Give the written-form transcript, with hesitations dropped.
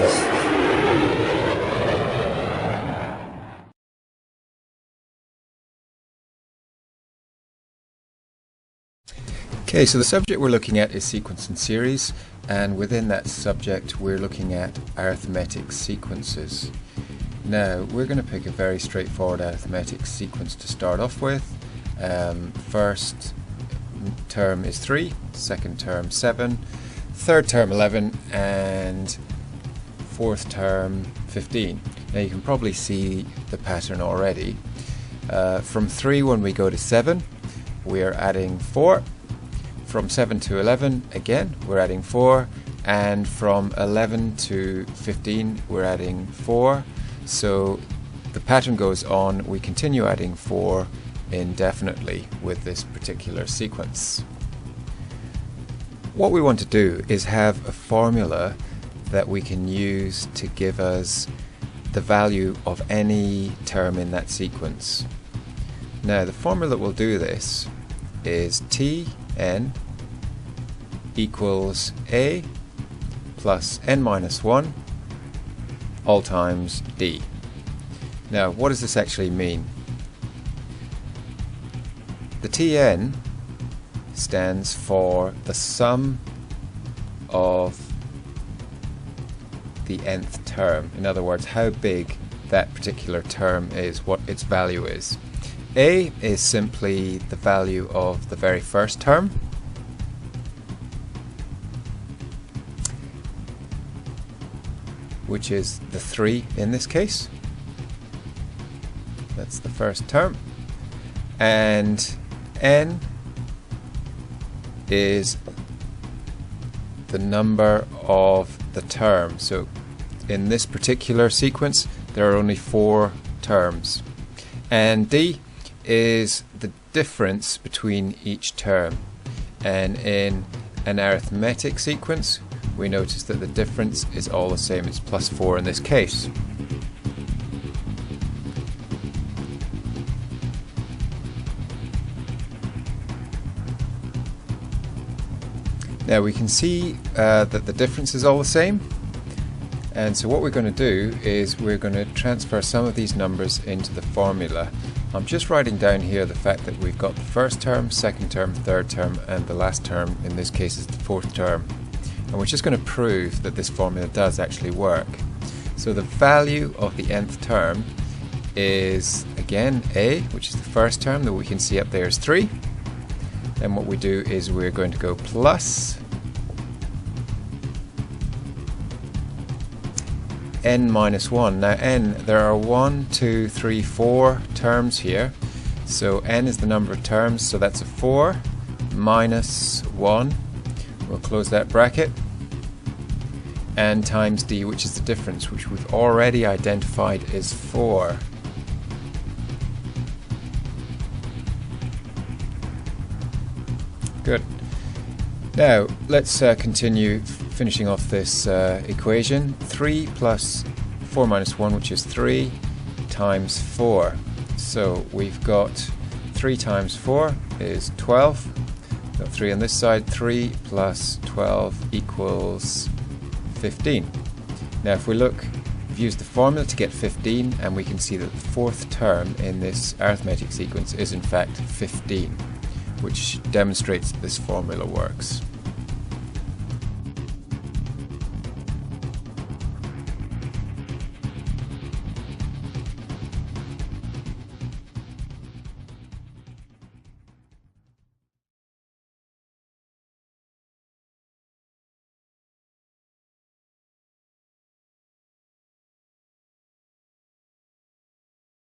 sequences. Okay, so the subject we're looking at is sequence and series, and within that subject we're looking at arithmetic sequences. Now we're going to pick a very straightforward arithmetic sequence to start off with. First term is 3, second term 7, third term 11, and fourth term 15. Now you can probably see the pattern already. From 3, when we go to 7, we are adding 4. From 7 to 11, again, we're adding 4, and from 11 to 15, we're adding 4. So the pattern goes on. We continue adding 4 indefinitely with this particular sequence. What we want to do is have a formula that we can use to give us the value of any term in that sequence. Now the formula that will do this is Tn equals a plus n minus 1 all times d. Now what does this actually mean? The Tn stands for the sum of the nth term. In other words, how big that particular term is, what its value is. A is simply the value of the very first term, which is the 3 in this case. That's the first term. And n is the number of the term. So in this particular sequence there are only 4 terms. And d is the difference between each term. And in an arithmetic sequence we notice that the difference is all the same. It's plus 4 in this case. Now we can see that the difference is all the same, and so what we're going to do is we're going to transfer some of these numbers into the formula. I'm just writing down here the fact that we've got the first term, second term, third term, and the last term in this case is the fourth term. And we're just going to prove that this formula does actually work. So the value of the nth term is, again, a, which is the first term that we can see up there is 3. Then what we do is we're going to go plus n minus 1. Now n, there are 1, 2, 3, 4 terms here. So n is the number of terms, so that's a 4 minus 1. We'll close that bracket, and times d, which is the difference, which we've already identified as 4. Good. Now let's continue finishing off this equation. 3 plus 4 minus 1, which is 3, times 4. So we've got 3 times 4 is 12. Got 3 on this side. 3 plus 12 equals 15. Now if we look, we've used the formula to get 15, and we can see that the fourth term in this arithmetic sequence is in fact 15, which demonstrates that this formula works.